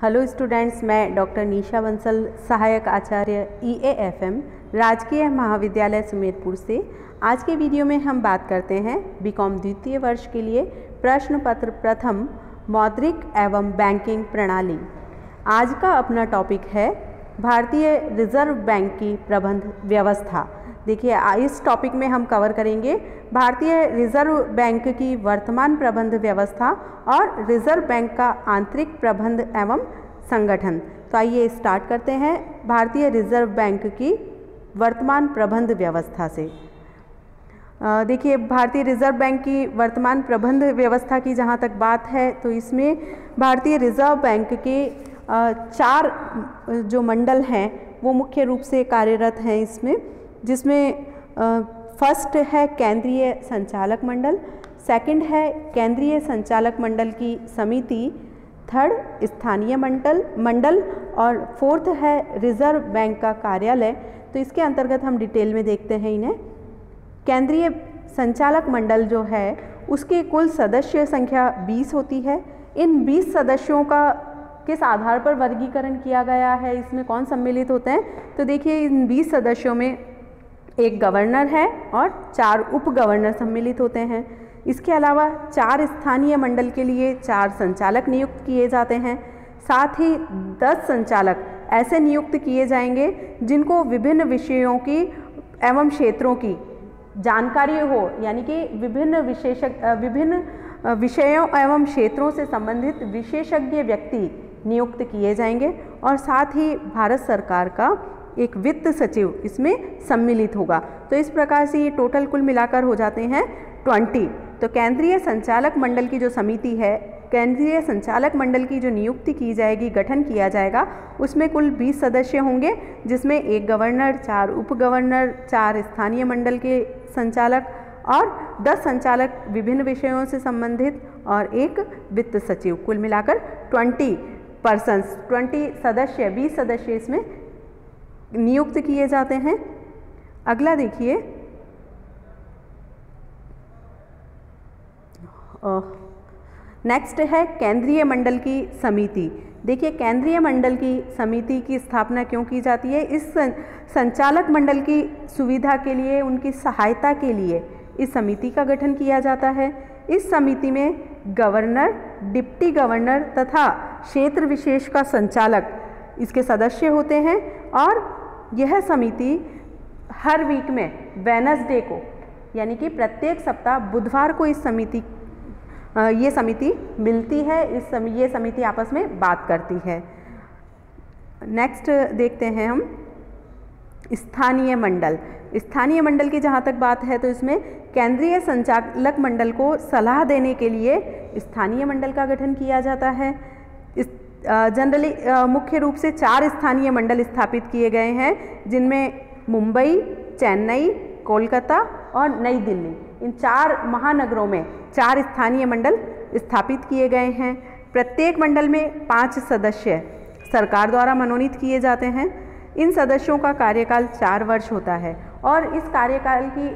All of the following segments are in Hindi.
हेलो स्टूडेंट्स, मैं डॉक्टर निशा बंसल, सहायक आचार्य EAFM राजकीय महाविद्यालय सुमेरपुर से। आज के वीडियो में हम बात करते हैं बीकॉम द्वितीय वर्ष के लिए प्रश्न पत्र प्रथम मौद्रिक एवं बैंकिंग प्रणाली। आज का अपना टॉपिक है भारतीय रिजर्व बैंक की प्रबंध व्यवस्था। देखिए, इस टॉपिक में हम कवर करेंगे भारतीय रिजर्व बैंक की वर्तमान प्रबंध व्यवस्था और रिजर्व बैंक का आंतरिक प्रबंध एवं संगठन। तो आइए स्टार्ट करते हैं भारतीय रिजर्व बैंक की वर्तमान प्रबंध व्यवस्था से। देखिए, भारतीय रिजर्व बैंक की वर्तमान प्रबंध व्यवस्था की जहाँ तक बात है तो इसमें भारतीय रिजर्व बैंक के 4 जो मंडल हैं वो मुख्य रूप से कार्यरत हैं इसमें, जिसमें फर्स्ट है केंद्रीय संचालक मंडल, सेकंड है केंद्रीय संचालक मंडल की समिति, थर्ड स्थानीय मंडल और फोर्थ है रिजर्व बैंक का कार्यालय। तो इसके अंतर्गत हम डिटेल में देखते हैं इन्हें। केंद्रीय संचालक मंडल जो है उसके कुल सदस्य संख्या 20 होती है। इन 20 सदस्यों का किस आधार पर वर्गीकरण किया गया है, इसमें कौन सम्मिलित होते हैं, तो देखिए इन 20 सदस्यों में एक गवर्नर है और 4 उप गवर्नर सम्मिलित होते हैं। इसके अलावा 4 स्थानीय मंडल के लिए 4 संचालक नियुक्त किए जाते हैं। साथ ही 10 संचालक ऐसे नियुक्त किए जाएंगे जिनको विभिन्न विषयों की एवं क्षेत्रों की जानकारी हो, यानी कि विभिन्न विषयों एवं क्षेत्रों से संबंधित विशेषज्ञ व्यक्ति नियुक्त किए जाएंगे। और साथ ही भारत सरकार का एक वित्त सचिव इसमें सम्मिलित होगा। तो इस प्रकार से ये टोटल कुल मिलाकर हो जाते हैं 20। तो केंद्रीय संचालक मंडल की जो समिति है, केंद्रीय संचालक मंडल की जो नियुक्ति की जाएगी, गठन किया जाएगा, उसमें कुल 20 सदस्य होंगे, जिसमें एक गवर्नर, 4 उप गवर्नर, 4 स्थानीय मंडल के संचालक और 10 संचालक विभिन्न विषयों से संबंधित और एक वित्त सचिव। कुल मिलाकर 20 सदस्य 20 सदस्य इसमें नियुक्त किए जाते हैं। अगला देखिए, नेक्स्ट है केंद्रीय मंडल की समिति। देखिए, केंद्रीय मंडल की समिति की स्थापना क्यों की जाती है? इस संचालक मंडल की सुविधा के लिए, उनकी सहायता के लिए इस समिति का गठन किया जाता है। इस समिति में गवर्नर, डिप्टी गवर्नर तथा क्षेत्र विशेष का संचालक इसके सदस्य होते हैं। और यह समिति हर वीक में वेडनेसडे को, यानी कि प्रत्येक सप्ताह बुधवार को ये समिति मिलती है। ये समिति आपस में बात करती है। नेक्स्ट देखते हैं हम स्थानीय मंडल। स्थानीय मंडल की जहाँ तक बात है तो इसमें केंद्रीय संचालक मंडल को सलाह देने के लिए स्थानीय मंडल का गठन किया जाता है। जनरली मुख्य रूप से 4 स्थानीय मंडल स्थापित किए गए हैं, जिनमें मुंबई, चेन्नई, कोलकाता और नई दिल्ली, इन 4 महानगरों में 4 स्थानीय मंडल स्थापित किए गए हैं। प्रत्येक मंडल में 5 सदस्य सरकार द्वारा मनोनीत किए जाते हैं। इन सदस्यों का कार्यकाल 4 वर्ष होता है और इस कार्यकाल की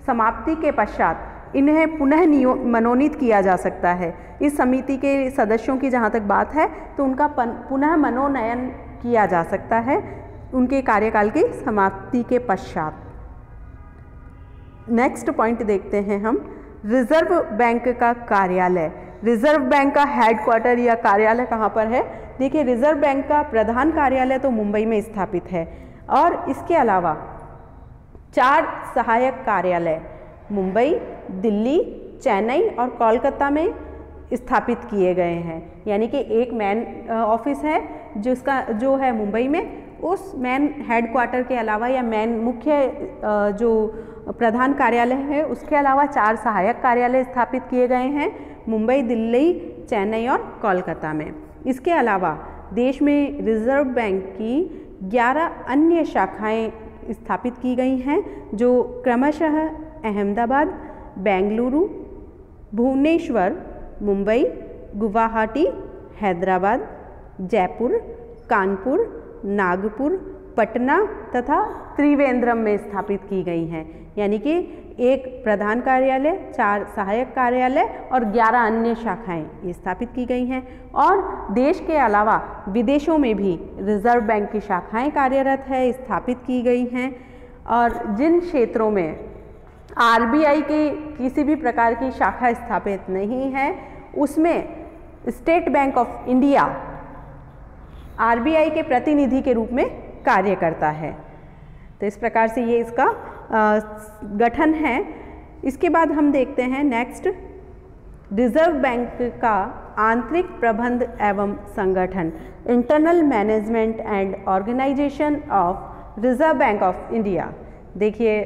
समाप्ति के पश्चात इन्हें पुनः मनोनीत किया जा सकता है। इस समिति के सदस्यों की जहाँ तक बात है तो उनका पुनः मनोनयन किया जा सकता है उनके कार्यकाल की समाप्ति के पश्चात। नेक्स्ट पॉइंट देखते हैं हम, रिजर्व बैंक का कार्यालय। रिजर्व बैंक का हेडक्वार्टर या कार्यालय कहाँ पर है? देखिए, रिजर्व बैंक का प्रधान कार्यालय तो मुंबई में स्थापित है और इसके अलावा 4 सहायक कार्यालय मुंबई, दिल्ली, चेन्नई और कोलकाता में स्थापित किए गए हैं। यानी कि एक मेन ऑफिस है जो है मुंबई में, उस मेन हेडक्वार्टर के अलावा या मेन मुख्य जो प्रधान कार्यालय है उसके अलावा 4 सहायक कार्यालय स्थापित किए गए हैं मुंबई, दिल्ली, चेन्नई और कोलकाता में। इसके अलावा देश में रिजर्व बैंक की 11 अन्य शाखाएं स्थापित की गई हैं, जो क्रमशः अहमदाबाद, बेंगलुरु, भुवनेश्वर, मुंबई, गुवाहाटी, हैदराबाद, जयपुर, कानपुर, नागपुर, पटना तथा त्रिवेंद्रम में स्थापित की गई हैं। यानी कि 1 प्रधान कार्यालय, 4 सहायक कार्यालय और 11 अन्य शाखाएं ये स्थापित की गई हैं। और देश के अलावा विदेशों में भी रिजर्व बैंक की शाखाएं कार्यरत है, स्थापित की गई हैं। और जिन क्षेत्रों में आरबीआई की किसी भी प्रकार की शाखा स्थापित नहीं है, उसमें state bank of India RBI के प्रतिनिधि के रूप में कार्य करता है। तो इस प्रकार से ये इसका गठन है। इसके बाद हम देखते हैं नेक्स्ट, रिजर्व बैंक का आंतरिक प्रबंध एवं संगठन, internal management and organisation of Reserve Bank of India. देखिए,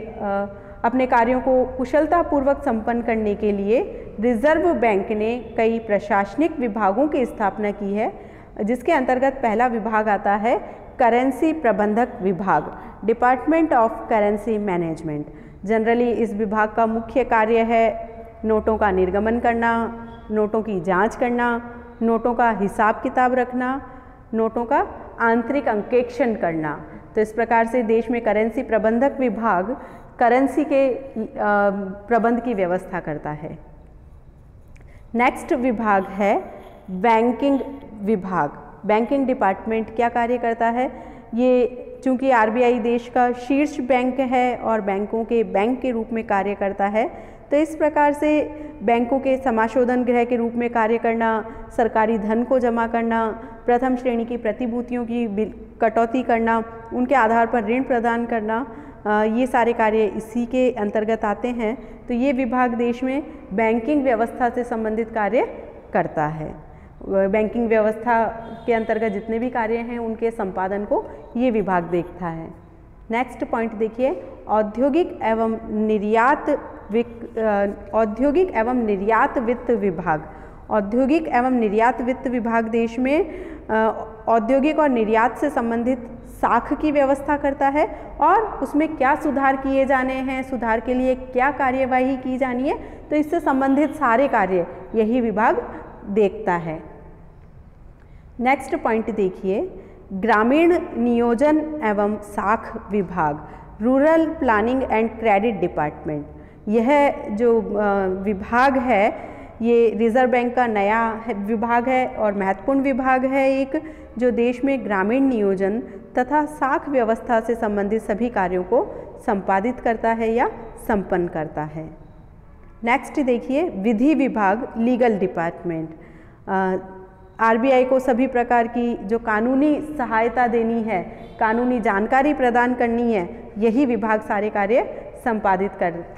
अपने कार्यों को कुशलतापूर्वक संपन्न करने के लिए रिजर्व बैंक ने कई प्रशासनिक विभागों की स्थापना की है, जिसके अंतर्गत पहला विभाग आता है करेंसी प्रबंधक विभाग, department of currency management. Generally इस विभाग का मुख्य कार्य है नोटों का निर्गमन करना, नोटों की जांच करना, नोटों का हिसाब किताब रखना, नोटों का आंतरिक अंकेक्षण करना। तो इस प्रकार से देश में करेंसी प्रबंधक विभाग करेंसी के प्रबंध की व्यवस्था करता है। नेक्स्ट विभाग है बैंकिंग विभाग। बैंकिंग डिपार्टमेंट क्या कार्य करता है? ये चूंकि आरबीआई देश का शीर्ष बैंक है और बैंकों के बैंक के रूप में कार्य करता है, तो इस प्रकार से बैंकों के समाशोधन गृह के रूप में कार्य करना, सरकारी धन को जमा करना, प्रथम श्रेणी की प्रतिभूतियों की कटौती करना, उनके आधार पर ऋण प्रदान करना, ये सारे कार्य इसी के अंतर्गत आते हैं। तो ये विभाग देश में बैंकिंग व्यवस्था से संबंधित कार्य करता है। बैंकिंग व्यवस्था के अंतर्गत जितने भी कार्य हैं उनके संपादन को ये विभाग देखता है। नेक्स्ट पॉइंट देखिए, औद्योगिक एवं निर्यात वित्त विभाग। औद्योगिक एवं निर्यात वित्त विभाग देश में औद्योगिक और निर्यात से संबंधित साख की व्यवस्था करता है और उसमें क्या सुधार किए जाने हैं, सुधार के लिए क्या कार्यवाही की जानी है, तो इससे संबंधित सारे कार्य यही विभाग देखता है। नेक्स्ट पॉइंट देखिए, ग्रामीण नियोजन एवं साख विभाग, rural planning and credit department. यह जो विभाग है ये रिजर्व बैंक का नया विभाग है और महत्वपूर्ण विभाग है एक, जो देश में ग्रामीण नियोजन तथा साख व्यवस्था से संबंधित सभी कार्यों को संपादित करता है या संपन्न करता है। नेक्स्ट देखिए, विधि विभाग, लीगल डिपार्टमेंट। आरबीआई को सभी प्रकार की जो कानूनी सहायता देनी है, कानूनी जानकारी प्रदान करनी है, यही विभाग सारे कार्य संपादित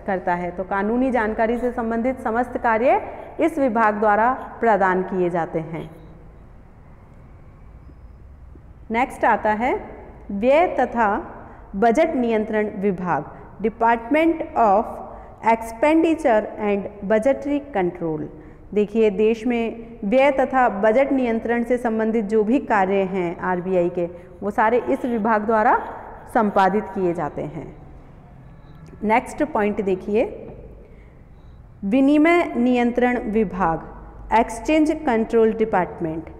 करता है। तो कानूनी जानकारी से संबंधित समस्त कार्य इस विभाग द्वारा प्रदान किए जाते हैं। नेक्स्ट आता है व्यय तथा बजट नियंत्रण विभाग, department of expenditure and budgetary control. देखिए, देश में व्यय तथा बजट नियंत्रण से संबंधित जो भी कार्य हैं आरबीआई के, वो सारे इस विभाग द्वारा संपादित किए जाते हैं। नेक्स्ट पॉइंट देखिए, विनिमय नियंत्रण विभाग, एक्सचेंज कंट्रोल डिपार्टमेंट।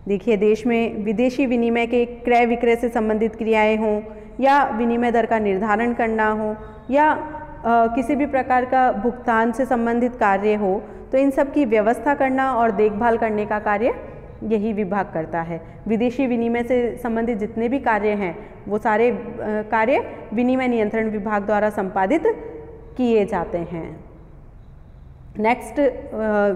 देखिए, देश में विदेशी विनिमय के क्रय विक्रय से संबंधित क्रियाएं हों या विनिमय दर का निर्धारण करना हो या किसी भी प्रकार का भुगतान से संबंधित कार्य हो, तो इन सब की व्यवस्था करना और देखभाल करने का कार्य यही विभाग करता है। विदेशी विनिमय से संबंधित जितने भी कार्य हैं वो सारे कार्य विनिमय नियंत्रण विभाग द्वारा संपादित किए जाते हैं। नेक्स्ट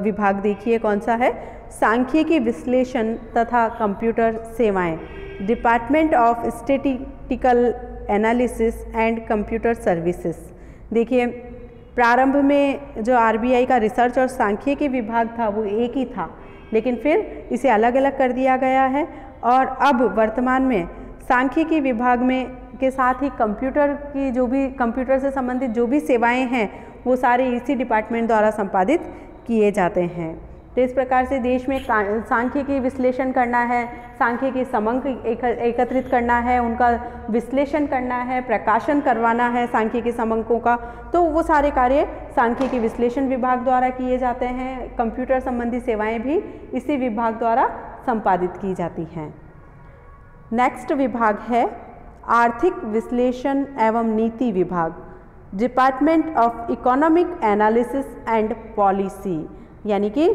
विभाग देखिए कौन सा है, सांख्यिकी विश्लेषण तथा कंप्यूटर सेवाएं, department of statistical analysis and computer services. देखिए, प्रारंभ में जो आरबीआई का रिसर्च और सांख्यिकी विभाग था वो एक ही था, लेकिन फिर इसे अलग अलग कर दिया गया है और अब वर्तमान में सांख्यिकी विभाग में के साथ ही कंप्यूटर की जो भी कंप्यूटर से संबंधित जो भी सेवाएं हैं वो सारे इसी डिपार्टमेंट द्वारा संपादित किए जाते हैं। तो इस प्रकार से देश में सांख्यिकी विश्लेषण करना है, सांख्यिकी समंक एकत्रित करना है, उनका विश्लेषण करना है, प्रकाशन करवाना है सांख्यिकी समंकों का, तो वो सारे कार्य सांख्यिकी विश्लेषण विभाग द्वारा किए जाते हैं। कंप्यूटर संबंधी सेवाएं भी इसी विभाग द्वारा संपादित की जाती हैं। नेक्स्ट विभाग है आर्थिक विश्लेषण एवं नीति विभाग, department of economic analysis and policy, यानी कि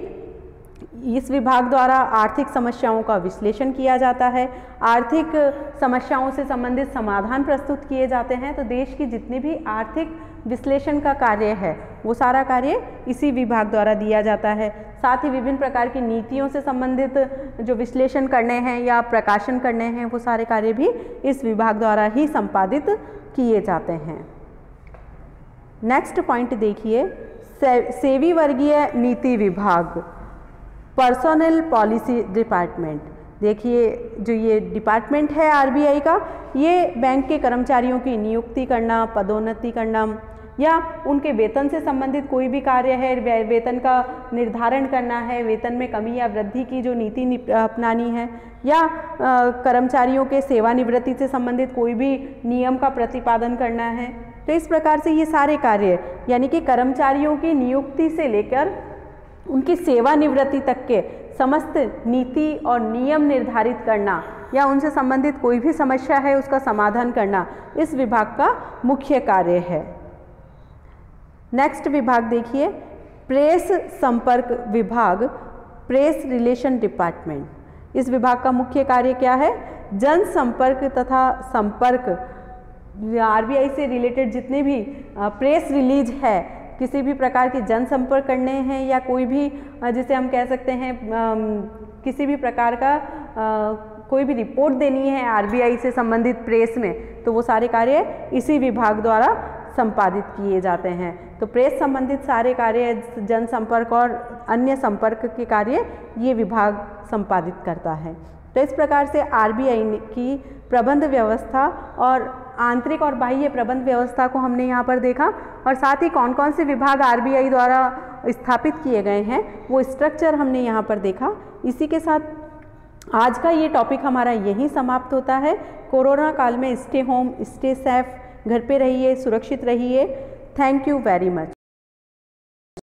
इस विभाग द्वारा आर्थिक समस्याओं का विश्लेषण किया जाता है, आर्थिक समस्याओं से संबंधित समाधान प्रस्तुत किए जाते हैं। तो देश की जितनी भी आर्थिक विश्लेषण का कार्य है वो सारा कार्य इसी विभाग द्वारा दिया जाता है। साथ ही विभिन्न प्रकार की नीतियों से संबंधित जो विश्लेषण करने हैं या प्रकाशन करने हैं वो सारे कार्य भी इस विभाग द्वारा ही संपादित किए जाते हैं। नेक्स्ट पॉइंट देखिए, सेवी वर्गीय नीति विभाग, पर्सनल पॉलिसी डिपार्टमेंट। देखिए जो ये डिपार्टमेंट है आरबीआई का, ये बैंक के कर्मचारियों की नियुक्ति करना, पदोन्नति करना या उनके वेतन से संबंधित कोई भी कार्य है, वेतन का निर्धारण करना है, वेतन में कमी या वृद्धि की जो नीति अपनानी है, या कर्मचारियों के सेवानिवृत्ति से संबंधित कोई भी नियम का प्रतिपादन करना है। तो इस प्रकार से ये सारे कार्य यानी कि कर्मचारियों की नियुक्ति से लेकर उनकी सेवानिवृत्ति तक के समस्त नीति और नियम निर्धारित करना या उनसे संबंधित कोई भी समस्या है उसका समाधान करना इस विभाग का मुख्य कार्य है। नेक्स्ट विभाग देखिए, प्रेस संपर्क विभाग, प्रेस रिलेशन डिपार्टमेंट। इस विभाग का मुख्य कार्य क्या है? जनसंपर्क तथा संपर्क, आरबीआई से रिलेटेड जितने भी प्रेस रिलीज है, किसी भी प्रकार की जनसंपर्क करने हैं या कोई भी जिसे हम कह सकते हैं किसी भी प्रकार का कोई भी रिपोर्ट देनी है आरबीआई से संबंधित प्रेस में, तो वो सारे कार्य इसी विभाग द्वारा संपादित किए जाते हैं। तो प्रेस संबंधित सारे कार्य, जनसंपर्क और अन्य संपर्क के कार्य ये विभाग संपादित करता है। तो इस प्रकार से आरबीआई की प्रबंध व्यवस्था और आंतरिक और बाह्य प्रबंध व्यवस्था को हमने यहाँ पर देखा, और साथ ही कौन कौन से विभाग आरबीआई द्वारा स्थापित किए गए हैं वो स्ट्रक्चर हमने यहाँ पर देखा। इसी के साथ आज का ये टॉपिक हमारा यहीं समाप्त होता है। कोरोना काल में स्टे होम, स्टे सेफ, घर पे रहिए, सुरक्षित रहिए। Thank you very much.